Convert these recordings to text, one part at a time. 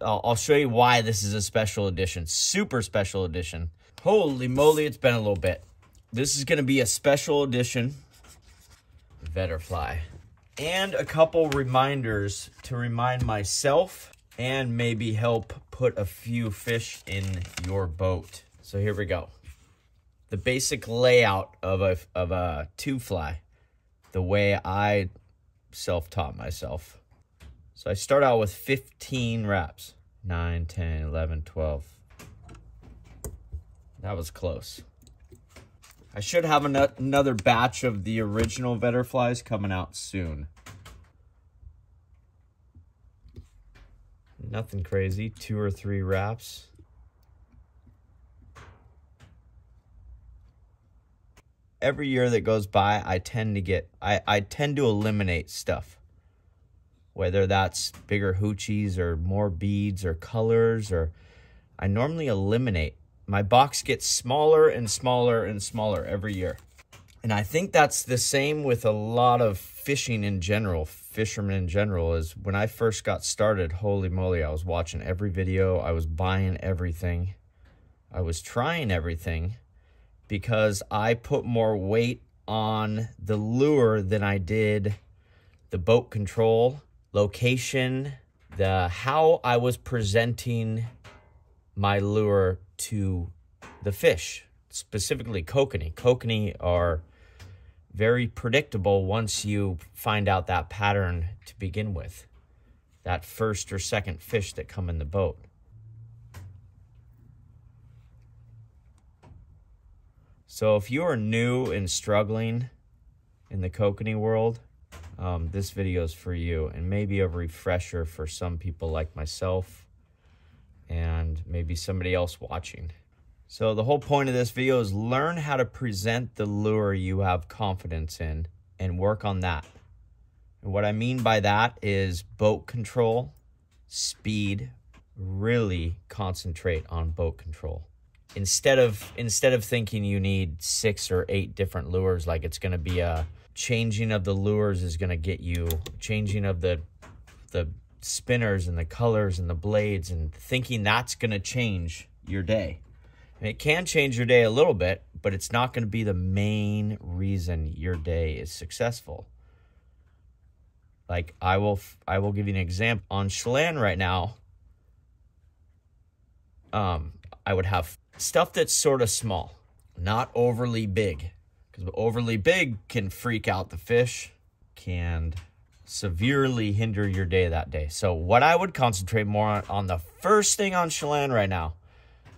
I'll show you why this is a special edition. Super special edition. Holy moly, it's been a little bit. This is going to be a special edition Vedder Fly. And a couple reminders to remind myself and maybe help put a few fish in your boat. So here we go. The basic layout of a tube fly, the way I self-taught myself. So I start out with 15 wraps. 9, 10, 11, 12. That was close. I should have another batch of the original Vedder Flies coming out soon. Nothing crazy, 2 or 3 wraps. Every year that goes by, I tend to eliminate stuff. Whether that's bigger hoochies or more beads or colors, or I normally eliminate. My box gets smaller and smaller and smaller every year. And I think that's the same with a lot of fishing in general, fishermen in general. Is when I first got started, holy moly, I was watching every video, I was buying everything, I was trying everything, because I put more weight on the lure than I did the boat control, location, how I was presenting my lure to the fish, specifically kokanee. Kokanee are very predictable once you find out that pattern to begin with, that first or second fish that come in the boat. So if you are new and struggling in the kokanee world, this video is for you, and maybe a refresher for some people like myself and maybe somebody else watching. So the whole point of this video is learn how to present the lure you have confidence in and work on that. And what I mean by that is boat control, speed, really concentrate on boat control. Instead of thinking you need 6 or 8 different lures, like it's going to be a changing of the lures is going to get you, changing of the spinners and the colors and the blades, and thinking that's going to change your day. And it can change your day a little bit, but it's not going to be the main reason your day is successful. Like I will give you an example. On Chelan right now, I would have stuff that's sort of small, not overly big, because overly big can freak out the fish, can severely hinder your day that day. So what I would concentrate more on the first thing on Chelan right now,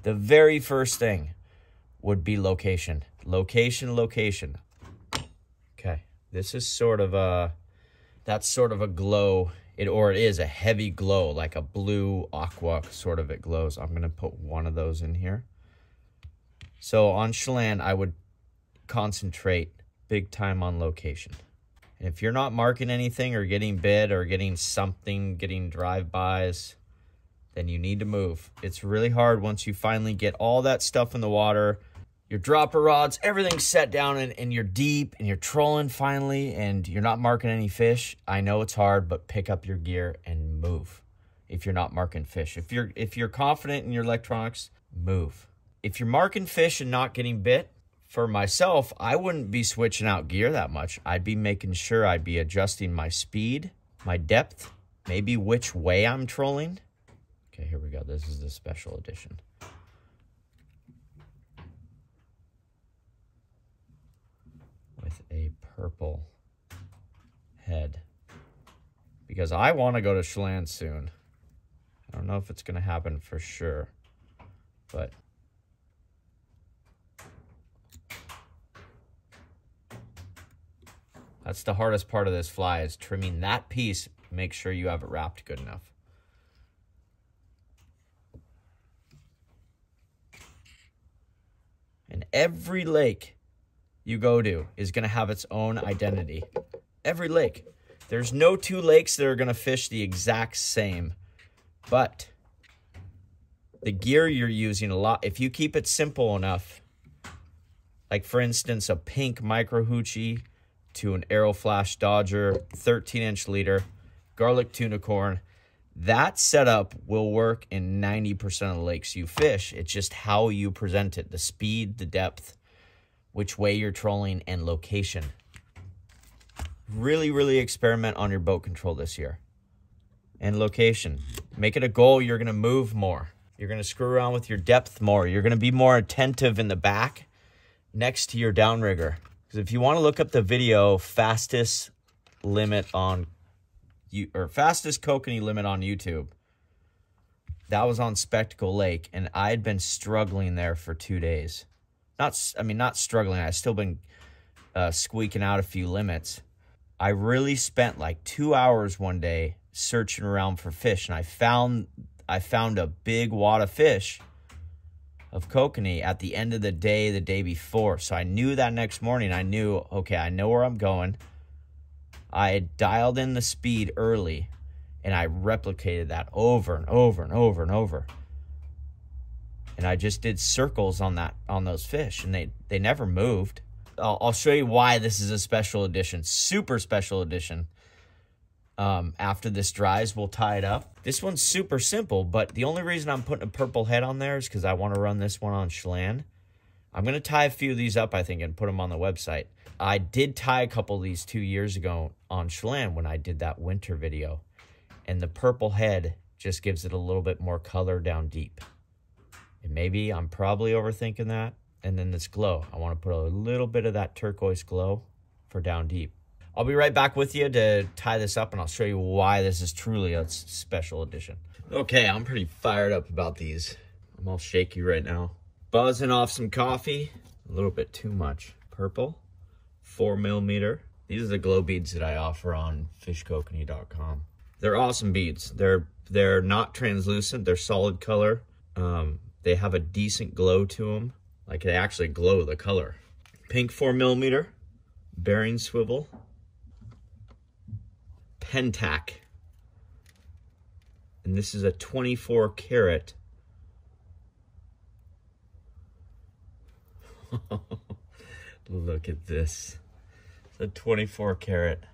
the very first thing would be location. Location. Okay, this is sort of a, that's sort of a glow, it is a heavy glow, like a blue aqua sort of, it glows. I'm gonna put one of those in here. So on Chelan, I would concentrate big time on location. And if you're not marking anything or getting bit or getting something, getting drive-bys, then you need to move. It's really hard once you finally get all that stuff in the water, your dropper rods, everything's set down, and you're deep and you're trolling finally and you're not marking any fish. I know it's hard, but pick up your gear and move. If you're not marking fish, if you're confident in your electronics, move. If you're marking fish and not getting bit, for myself, I wouldn't be switching out gear that much. I'd be making sure I'd be adjusting my speed, my depth, maybe which way I'm trolling. Okay, here we go. This is the special edition. With a purple head. Because I want to go to Chelan soon. I don't know if it's going to happen for sure, but that's the hardest part of this fly, is trimming that piece. Make sure you have it wrapped good enough. And every lake you go to is going to have its own identity. Every lake. There's no 2 lakes that are going to fish the exact same. But the gear you're using a lot, if you keep it simple enough, like for instance, a pink micro hoochie to an Arrow Flash Dodger, 13-inch leader, garlic tuna corn, That setup will work in 90% of the lakes you fish. It's just how you present it, the speed, the depth, which way you're trolling, and location. Really, really experiment on your boat control this year. And location. Make it a goal. You're going to move more. You're going to screw around with your depth more. You're going to be more attentive in the back next to your downrigger. Because if you want to look up the video, fastest limit on fastest kokanee limit on YouTube, that was on Spectacle Lake, and I had been struggling there for 2 days. Not struggling. I've still been squeaking out a few limits. I really spent like 2 hours one day searching around for fish, and I found a big wad of fish of kokanee at the end of the day before. So I knew that next morning, okay, I know where I'm going. I had dialed in the speed early, and I replicated that over and over and over and over. And I just did circles on those fish, and they never moved. I'll show you why this is a special edition, super special edition. After this dries, we'll tie it up. This one's super simple, but the only reason I'm putting a purple head on there is because I want to run this one on Chelan. I'm going to tie a few of these up, I think, and put them on the website. I did tie a couple of these 2 years ago on Chelan when I did that winter video. And the purple head just gives it a little bit more color down deep. And maybe I'm probably overthinking that. And then this glow. I want to put a little bit of that turquoise glow for down deep. I'll be right back with you to tie this up, and I'll show you why this is truly a special edition. Okay, I'm pretty fired up about these. I'm all shaky right now. Buzzing off some coffee. A little bit too much. Purple. 4mm. These are the glow beads that I offer on fishkokanee.com. They're awesome beads. They're not translucent. They're solid color. They have a decent glow to them. Like, they actually glow the color. Pink 4mm. Bearing swivel. Pentac. And this is a 24 karat. Look at this. It's a 24 karat.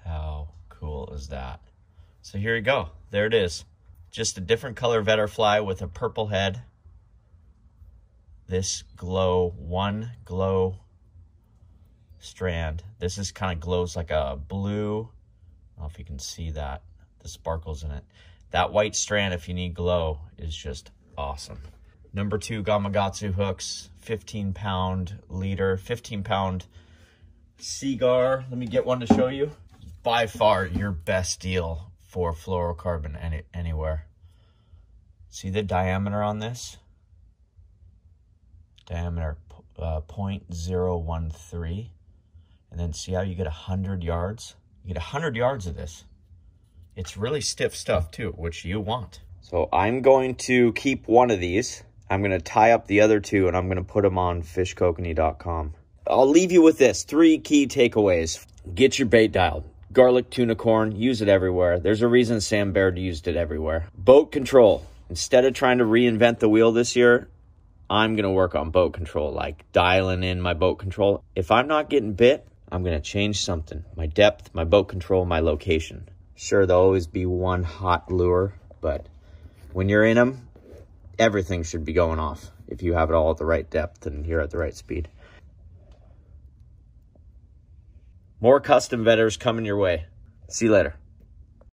How cool is that? So here you go. There it is. Just a different color Vedder Fly with a purple head. This one glow strand. This is kind of glows like a blue. I don't know if you can see that. The sparkles in it. That white strand, if you need glow, is just awesome. Number 2 Gamakatsu hooks, 15-pound leader, 15-pound Seagar. Let me get one to show you. By far your best deal for fluorocarbon anywhere. See the diameter on this? Diameter 0.013. And then see how you get 100 yards? You get 100 yards of this. It's really stiff stuff too, which you want. So I'm going to keep one of these. I'm going to tie up the other 2, and I'm going to put them on fishkokanee.com. I'll leave you with this. 3 key takeaways. Get your bait dialed. Garlic tuna corn, use it everywhere. There's a reason Sam Baird used it everywhere. Boat control. Instead of trying to reinvent the wheel this year, I'm going to work on boat control, like dialing in my boat control. If I'm not getting bit, I'm going to change something. My depth, my boat control, my location. Sure, there'll always be one hot lure, but when you're in them, everything should be going off if you have it all at the right depth and you're at the right speed. More custom Vedders coming your way. See you later.